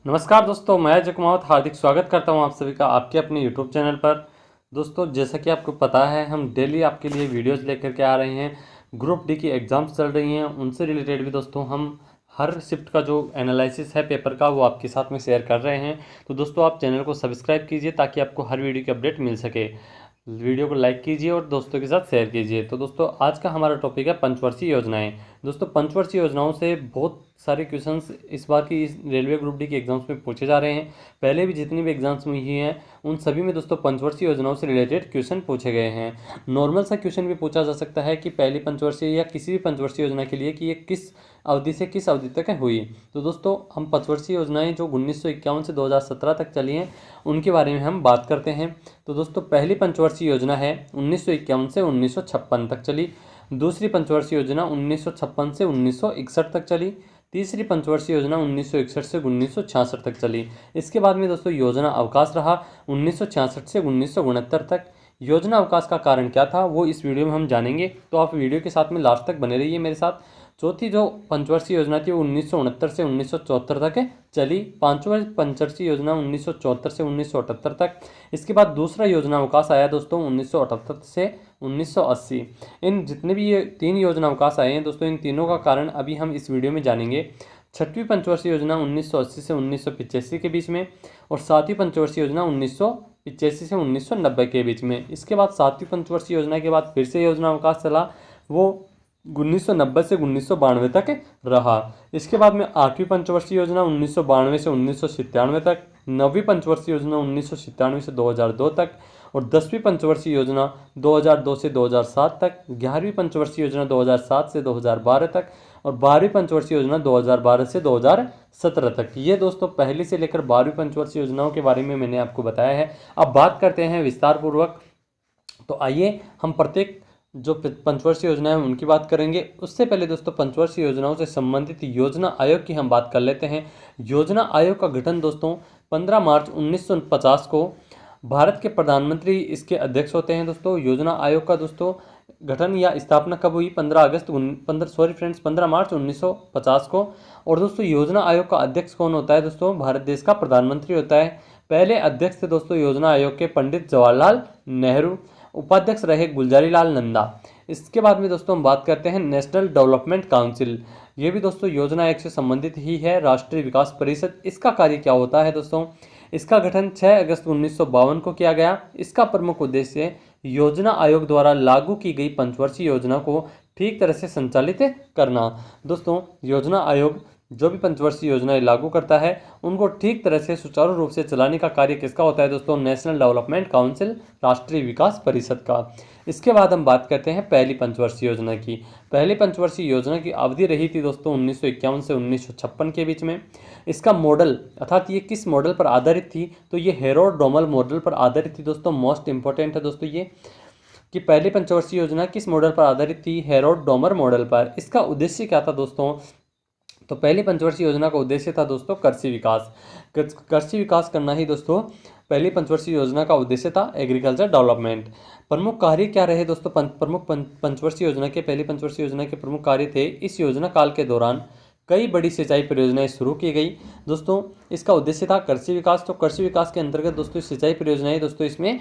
नमस्कार दोस्तों, मैं अजय कुमावत हार्दिक स्वागत करता हूं आप सभी का आपके अपने यूट्यूब चैनल पर। दोस्तों, जैसा कि आपको पता है, हम डेली आपके लिए वीडियोस लेकर के आ रहे हैं। ग्रुप डी की एग्ज़ाम्स चल रही हैं, उनसे रिलेटेड भी दोस्तों हम हर शिफ्ट का जो एनालिसिस है पेपर का वो आपके साथ में शेयर कर रहे हैं। तो दोस्तों, आप चैनल को सब्सक्राइब कीजिए ताकि आपको हर वीडियो की अपडेट मिल सके। वीडियो को लाइक कीजिए और दोस्तों के साथ शेयर कीजिए। तो दोस्तों, आज का हमारा टॉपिक है पंचवर्षीय योजनाएं। दोस्तों, पंचवर्षीय योजनाओं से बहुत सारे क्वेश्चंस इस बार की इस रेलवे ग्रुप डी के एग्जाम्स में पूछे जा रहे हैं। पहले भी जितनी भी एग्जाम्स हुई हैं उन सभी में दोस्तों पंचवर्षीय योजनाओं से रिलेटेड क्वेश्चन पूछे गए हैं। नॉर्मल सा क्वेश्चन भी पूछा जा सकता है कि पहली पंचवर्षीय या किसी भी पंचवर्षीय योजना के लिए कि ये किस अवधि से किस अवधि तक हुई। तो दोस्तों, हम पंचवर्षीय योजनाएं जो 1951 से 2017 तक चली हैं उनके बारे में हम बात करते हैं। तो दोस्तों, पहली पंचवर्षीय योजना है 1951 से 1956 तक चली। दूसरी पंचवर्षीय योजना 1956 से 1961 तक चली। तीसरी पंचवर्षीय योजना 1961 से 1966 तक चली। इसके बाद में दोस्तों योजना अवकाश रहा 1966 से 1969 तक। योजना अवकाश का कारण क्या था वो इस वीडियो में हम जानेंगे, तो आप वीडियो के साथ में लास्ट तक बने रहिए मेरे साथ। चौथी जो पंचवर्षीय योजना थी वो 1969 से 1974 तक चली। पांचवी पंचवर्षीय योजना 1974 से 1978 तक। इसके बाद दूसरा योजना अवकाश आया दोस्तों 1978 से 1980। इन जितने भी ये तीन योजना अवकाश आए हैं दोस्तों, इन तीनों का कारण अभी हम इस वीडियो में जानेंगे। छठवीं पंचवर्षीय योजना 1980 से 1985 के बीच में और सातवीं पंचवर्षीय योजना 1985 से 1990 के बीच में। इसके बाद सातवीं पंचवर्षीय योजना के बाद फिर से योजना अवकाश चला, वो 1990 से 1992 तक रहा। इसके बाद में आठवीं पंचवर्षीय योजना 1992 से 1997 तक। नौवीं पंचवर्षीय योजना 1997 से 2002 तक और 10वीं पंचवर्षीय योजना 2002 से 2007 तक। 11वीं पंचवर्षीय योजना 2007 से 2012 तक और 12वीं पंचवर्षीय योजना 2012 से 2017 तक। ये दोस्तों पहली से लेकर 12वीं पंचवर्षीय योजनाओं के बारे में मैंने आपको बताया है। अब बात करते हैं विस्तार पूर्वक। तो आइए हम प्रत्येक जो पंचवर्षीय योजना है उनकी बात करेंगे। उससे पहले दोस्तों पंचवर्षीय योजनाओं से संबंधित योजना आयोग की हम बात कर लेते हैं। योजना आयोग का गठन दोस्तों 15 मार्च 1950 को भारत के प्रधानमंत्री इसके अध्यक्ष होते हैं। दोस्तों, योजना आयोग का दोस्तों गठन या स्थापना कब हुई? 15 मार्च 1950 को। और दोस्तों योजना आयोग का अध्यक्ष कौन होता है? दोस्तों, भारत देश का प्रधानमंत्री होता है। पहले अध्यक्ष थे दोस्तों योजना आयोग के पंडित जवाहरलाल नेहरू। उपाध्यक्ष रहे गुलजारी लाल नंदा। इसके बाद में दोस्तों हम बात करते हैं नेशनल डेवलपमेंट काउंसिल। ये भी दोस्तों योजना आयोग से संबंधित ही है। राष्ट्रीय विकास परिषद, इसका कार्य क्या होता है दोस्तों? इसका गठन 6 अगस्त 1952 को किया गया। इसका प्रमुख उद्देश्य योजना आयोग द्वारा लागू की गई पंचवर्षीय योजना को ठीक तरह से संचालित करना। दोस्तों, योजना आयोग जो भी पंचवर्षीय योजनाएं लागू करता है उनको ठीक तरह से सुचारू रूप से चलाने का कार्य किसका होता है दोस्तों? नेशनल डेवलपमेंट काउंसिल, राष्ट्रीय विकास परिषद का। इसके बाद हम बात करते हैं पहली पंचवर्षीय योजना की। पहली पंचवर्षीय योजना की अवधि रही थी दोस्तों 1951 से 1956 के बीच में। इसका मॉडल अर्थात ये किस मॉडल पर आधारित थी? तो ये हेरोल्ड डोमल मॉडल पर आधारित थी दोस्तों। मोस्ट इंपॉर्टेंट है दोस्तों ये कि पहली पंचवर्षीय योजना किस मॉडल पर आधारित थी? हेरोल्ड डोमर मॉडल पर। इसका उद्देश्य क्या था दोस्तों? तो पहली पंचवर्षीय योजना का उद्देश्य था दोस्तों कृषि विकास। कृषि विकास करना ही दोस्तों पहली पंचवर्षीय योजना का उद्देश्य था, एग्रीकल्चर डेवलपमेंट। प्रमुख कार्य क्या रहे दोस्तों? प्रमुख पंचवर्षीय योजना के पहली पंचवर्षीय योजना के प्रमुख कार्य थे, इस योजना काल के दौरान कई बड़ी सिंचाई परियोजनाएं शुरू की गई। दोस्तों, इसका उद्देश्य था कृषि विकास। तो कृषि विकास के अंतर्गत दोस्तों सिंचाई परियोजनाएं दोस्तों इसमें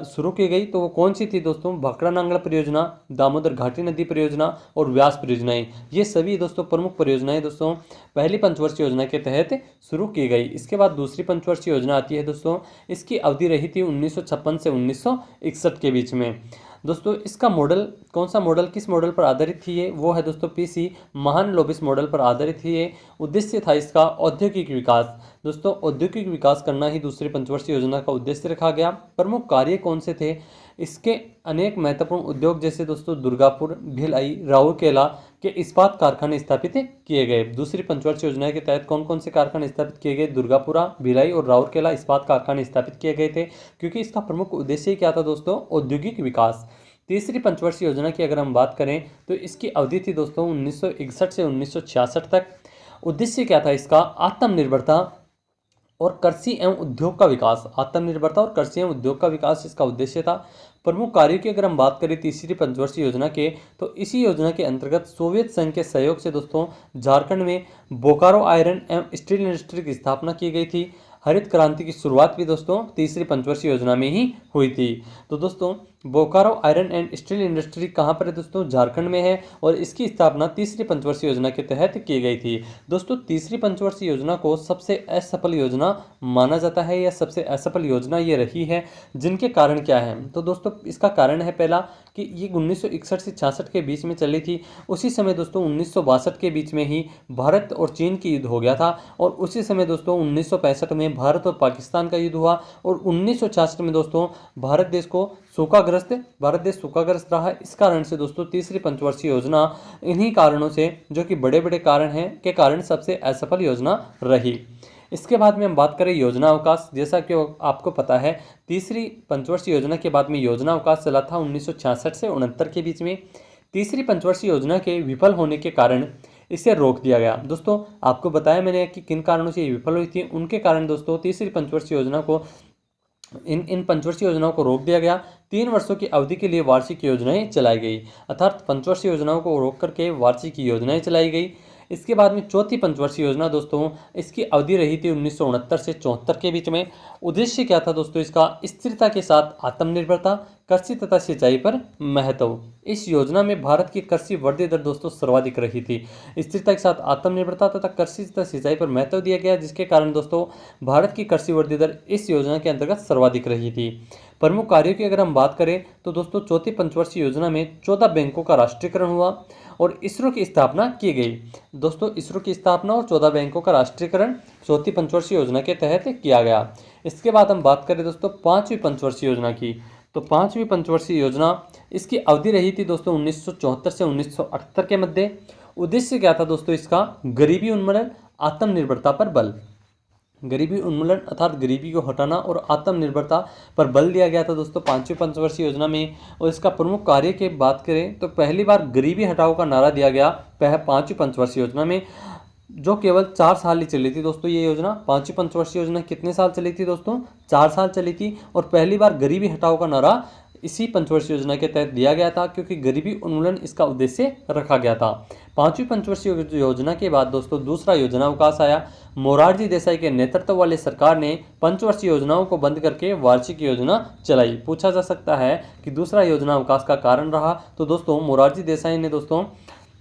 शुरू की गई। तो वो कौन सी थी दोस्तों? भाखड़ा नांगल परियोजना, दामोदर घाटी नदी परियोजना और व्यास परियोजनाएं। ये सभी दोस्तों प्रमुख परियोजनाएं दोस्तों पहली पंचवर्षीय योजना के तहत शुरू की गई। इसके बाद दूसरी पंचवर्षीय योजना आती है दोस्तों। इसकी अवधि रही थी 1956 से 1961 के बीच में। दोस्तों, इसका मॉडल कौन सा मॉडल किस मॉडल पर आधारित थी? ये वो है दोस्तों पीसी महालनोबिस मॉडल पर आधारित थी। ये उद्देश्य था इसका औद्योगिक विकास। दोस्तों, औद्योगिक विकास करना ही दूसरी पंचवर्षीय योजना का उद्देश्य रखा गया। प्रमुख कार्य कौन से थे? इसके अनेक महत्वपूर्ण उद्योग जैसे दोस्तों दुर्गापुर, भिलाई, राउरकेला के इस्पात कारखाने स्थापित किए गए। दूसरी पंचवर्षीय योजना के तहत कौन कौन से कारखाने स्थापित किए गए? दुर्गापुरा, भिलाई और राउरकेला इस्पात कारखाने स्थापित किए गए थे, क्योंकि इसका प्रमुख उद्देश्य क्या था दोस्तों? औद्योगिक विकास। तीसरी पंचवर्षीय योजना की अगर हम बात करें तो इसकी अवधि थी दोस्तों 1961 से 1966 तक। उद्देश्य क्या था इसका? आत्मनिर्भरता और कृषि एवं उद्योग का विकास, आत्मनिर्भरता और कृषि एवं उद्योग का विकास इसका उद्देश्य था। प्रमुख कार्यों की अगर हम बात करें तीसरी पंचवर्षीय योजना के, तो इसी योजना के अंतर्गत सोवियत संघ के सहयोग से दोस्तों झारखंड में बोकारो आयरन एवं स्टील इंडस्ट्री की स्थापना की गई थी। हरित क्रांति की शुरुआत भी दोस्तों तीसरी पंचवर्षीय योजना में ही हुई थी। तो दोस्तों Bokaro iron and steel industry कहाँ पर है दोस्तों? झारखंड में है, और इसकी स्थापना तीसरी पंचवर्षीय योजना के तहत की गई थी। दोस्तों तीसरी पंचवर्षीय योजना को सबसे असफल योजना माना जाता है, या सबसे असफल योजना ये रही है। जिनके कारण क्या है? तो दोस्तों इसका कारण है पहला कि ये 1961 से 66 के बीच में चली थी। उसी समय दोस्तों 1962 के बीच में ही भारत और चीन की युद्ध हो गया था, और उसी समय दोस्तों 1965 में भारत और पाकिस्तान का युद्ध हुआ, और 1966 में दोस्तों भारत देश सूखाग्रस्त रहा। इस कारण से दोस्तों तीसरी पंचवर्षीय योजना इन्हीं कारणों से, जो कि बड़े बड़े कारण हैं, के कारण सबसे असफल योजना रही। इसके बाद में हम बात करें योजना अवकाश। जैसा कि आपको पता है तीसरी पंचवर्षीय योजना के बाद में योजना अवकाश चला था 1966 से 69 के बीच में। तीसरी पंचवर्षीय योजना के विफल होने के कारण इसे रोक दिया गया। दोस्तों आपको बताया मैंने कि किन कारणों से ये विफल हुई थी। उनके कारण दोस्तों तीसरी पंचवर्षीय योजना को इन पंचवर्षीय योजनाओं को रोक दिया गया। 3 वर्षों की अवधि के लिए वार्षिक योजनाएं चलाई गई, अर्थात पंचवर्षीय योजनाओं को रोक करके वार्षिक योजनाएं चलाई गई। इसके बाद में चौथी पंचवर्षीय योजना दोस्तों, इसकी अवधि रही थी 1969 से 74 के बीच में। उद्देश्य क्या था दोस्तों इसका? स्थिरता के साथ आत्मनिर्भरता, कृषि तथा सिंचाई पर महत्व। इस योजना में भारत की कृषि वृद्धि दर दोस्तों सर्वाधिक रही थी। स्थिरता के साथ आत्मनिर्भरता तथा कृषि तथा सिंचाई पर महत्व दिया गया, जिसके कारण दोस्तों भारत की कृषि वृद्धि दर इस योजना के अंतर्गत सर्वाधिक रही थी। प्रमुख कार्यों की अगर हम बात करें तो दोस्तों चौथी पंचवर्षीय योजना में 14 बैंकों का राष्ट्रीयकरण हुआ और इसरो की स्थापना की गई। दोस्तों इसरो की स्थापना और 14 बैंकों का राष्ट्रीयकरण चौथी पंचवर्षीय योजना के तहत किया गया। इसके बाद हम बात करें दोस्तों पांचवी पंचवर्षीय योजना की, तो पांचवी पंचवर्षीय योजना इसकी अवधि रही थी दोस्तों 1974 से 1978 के मध्य। उद्देश्य क्या था दोस्तों इसका? गरीबी उन्मूलन, आत्मनिर्भरता पर बल। गरीबी उन्मूलन अर्थात गरीबी को हटाना और आत्मनिर्भरता पर बल दिया गया था दोस्तों पांचवी पंचवर्षीय योजना में। और इसका प्रमुख कार्य की बात करें तो पहली बार गरीबी हटाओ का नारा दिया गया पांचवी पंचवर्षीय योजना में, जो केवल 4 साल ही चली थी दोस्तों ये योजना। पांचवी पंचवर्षीय योजना कितने साल चली थी दोस्तों? 4 साल चली थी। और पहली बार गरीबी हटाओ का नारा इसी पंचवर्षीय योजना के तहत दिया गया था, क्योंकि गरीबी उन्मूलन इसका उद्देश्य रखा गया था। पांचवी पंचवर्षीय योजना के बाद दोस्तों दूसरा योजना अवकाश आया। मोरारजी देसाई के नेतृत्व वाली सरकार ने पंचवर्षीय योजनाओं को बंद करके वार्षिक योजना चलाई। पूछा जा सकता है कि दूसरा योजना अवकाश का कारण रहा, तो दोस्तों मोरारजी देसाई ने दोस्तों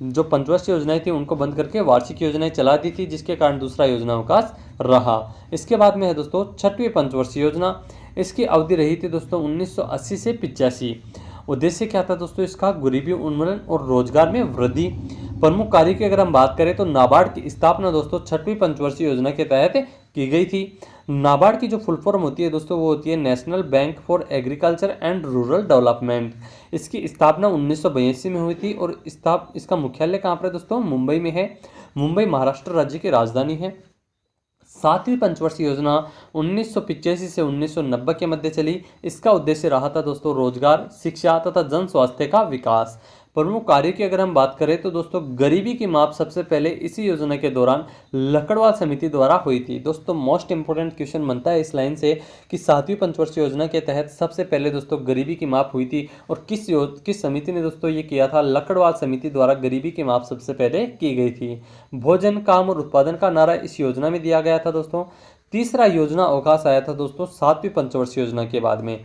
जो पंचवर्षीय योजनाएं थी उनको बंद करके वार्षिक योजनाएं चला दी थी, जिसके कारण दूसरा योजना अवकाश रहा। इसके बाद में है दोस्तों छठवीं पंचवर्षीय योजना। इसकी अवधि रही थी दोस्तों 1980 से 85। उद्देश्य क्या था दोस्तों इसका? गरीबी उन्मूलन और रोजगार में वृद्धि। प्रमुख कार्य की अगर हम बात करें तो नाबार्ड की स्थापना दोस्तों छठवीं पंचवर्षीय योजना के तहत की गई थी। नाबार्ड की जो फुल फॉर्म होती है दोस्तों वो होती है national bank for agriculture and rural development. इसकी स्थापना 1982 में हुई थी और इसका मुख्यालय कहाँ पर है दोस्तों? मुंबई में है। मुंबई महाराष्ट्र राज्य की राजधानी है। सातवीं पंचवर्षीय योजना 1985 से 1990 के मध्य चली। इसका उद्देश्य रहा था दोस्तों रोजगार, शिक्षा तथा जन स्वास्थ्य का विकास। प्रमुख कार्य की अगर हम बात करें तो दोस्तों गरीबी की माप सबसे पहले इसी योजना के दौरान लकड़वाल समिति द्वारा हुई थी। दोस्तों मोस्ट इंपोर्टेंट क्वेश्चन बनता है इस लाइन से कि सातवीं पंचवर्षीय योजना के तहत सबसे पहले दोस्तों गरीबी की माप हुई थी और किस समिति ने दोस्तों ये किया था? लकड़वाल समिति द्वारा गरीबी की माप सबसे पहले की गई थी। भोजन, काम और उत्पादन का नारा इस योजना में दिया गया था दोस्तों। तीसरा योजना अवकाश आया था दोस्तों सातवीं पंचवर्षीय योजना के बाद में।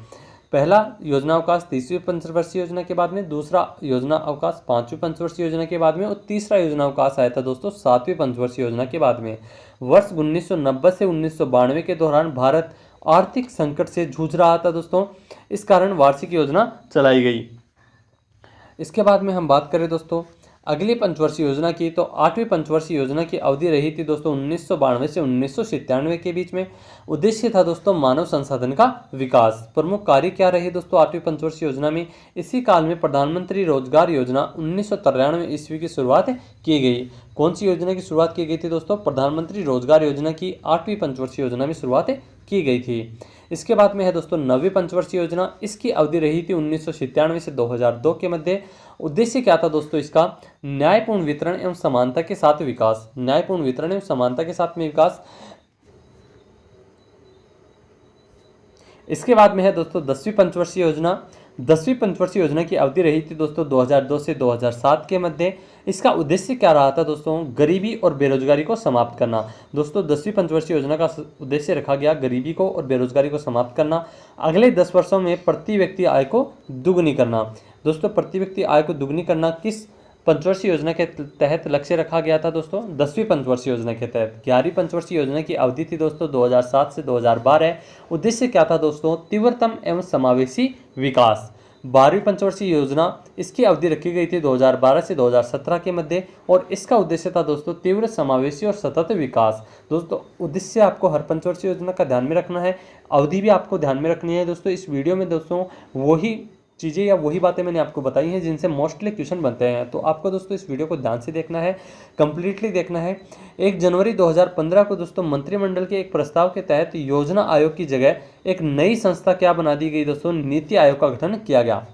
पहला योजना अवकाश तीसरी पंचवर्षीय योजना के बाद में, दूसरा योजना अवकाश पांचवी पंचवर्षीय योजना के बाद में और तीसरा योजना अवकाश आया था दोस्तों सातवीं पंचवर्षीय योजना के बाद में। वर्ष 1990 से 1992 के दौरान भारत आर्थिक संकट से जूझ रहा था दोस्तों, इस कारण वार्षिक योजना चलाई गई। इसके बाद में हम बात करें दोस्तों अगली पंचवर्षीय योजना की, तो आठवीं पंचवर्षीय योजना की अवधि रही थी दोस्तों 1992 से 1997 के बीच में। उद्देश्य था दोस्तों मानव संसाधन का विकास। प्रमुख कार्य क्या रहे दोस्तों आठवीं पंचवर्षीय योजना में? इसी काल में प्रधानमंत्री रोजगार योजना 1993 ईस्वी की शुरुआत की गई। कौन सी योजना की शुरुआत की गई थी दोस्तों? प्रधानमंत्री रोजगार योजना की आठवीं पंचवर्षीय योजना में शुरुआत की गई थी। इसके बाद में है दोस्तों नवीं पंचवर्षीय योजना। इसकी अवधि रही थी 1997 से 2002 के मध्य। उद्देश्य क्या था दोस्तों इसका? न्यायपूर्ण वितरण एवं समानता के साथ विकास। न्यायपूर्ण वितरण एवं समानता के साथ में विकास। इसके बाद में है दोस्तों 10वीं पंचवर्षीय योजना। 10वीं पंचवर्षीय योजना की अवधि रही थी दोस्तों 2002 से 2007 के मध्य। इसका उद्देश्य क्या रहा था दोस्तों? गरीबी और बेरोजगारी को समाप्त करना। दोस्तों 10वीं पंचवर्षीय योजना का उद्देश्य रखा गया गरीबी को और बेरोजगारी को समाप्त करना। अगले 10 वर्षों में प्रति व्यक्ति आय को दुगुनी करना। दोस्तों प्रति व्यक्ति आय को दुगुनी करना किस पंचवर्षीय योजना के तहत लक्ष्य रखा गया था दोस्तों? 10वीं पंचवर्षीय योजना के तहत। 11वीं पंचवर्षीय योजना की अवधि थी दोस्तों 2007 से 2012। उद्देश्य क्या था दोस्तों? तीव्रतम एवं समावेशी विकास। 12वीं पंचवर्षीय योजना, इसकी अवधि रखी गई थी 2012 से 2017 के मध्य और इसका उद्देश्य था दोस्तों तीव्र समावेशी और सतत विकास। दोस्तों उद्देश्य आपको हर पंचवर्षीय योजना का ध्यान में रखना है, अवधि भी आपको ध्यान में रखनी है। दोस्तों इस वीडियो में दोस्तों वही चीज़ें या वही बातें मैंने आपको बताई हैं जिनसे मोस्टली क्वेश्चन बनते हैं, तो आपको दोस्तों इस वीडियो को ध्यान से देखना है, कंप्लीटली देखना है। 1 जनवरी 2015 को दोस्तों मंत्रिमंडल के एक प्रस्ताव के तहत योजना आयोग की जगह एक नई संस्था क्या बना दी गई दोस्तों? नीति आयोग का गठन किया गया।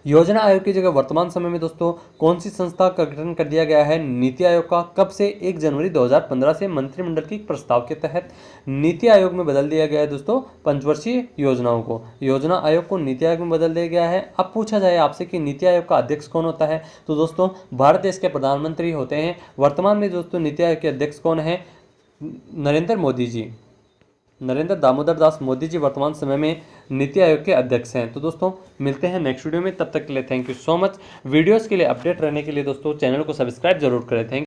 योजना आयोग की जगह वर्तमान समय में दोस्तों कौन सी संस्था का गठन कर दिया गया है? नीति आयोग का। कब से? 1 जनवरी 2015 से मंत्रिमंडल के प्रस्ताव के तहत नीति आयोग में बदल दिया गया है दोस्तों पंचवर्षीय योजनाओं को। योजना आयोग को नीति आयोग में बदल दिया गया है। अब पूछा जाए आपसे कि नीति आयोग का अध्यक्ष कौन होता है, तो दोस्तों भारत देश के प्रधानमंत्री होते हैं। वर्तमान में दोस्तों नीति आयोग के अध्यक्ष कौन है? नरेंद्र मोदी जी, नरेंद्र दामोदर दास मोदी जी वर्तमान समय में नीति आयोग के अध्यक्ष हैं। तो दोस्तों मिलते हैं नेक्स्ट वीडियो में, तब तक के लिए thank you so much. Videos के लिए अपडेट रहने के लिए दोस्तों चैनल को सब्सक्राइब जरूर करें। थैंक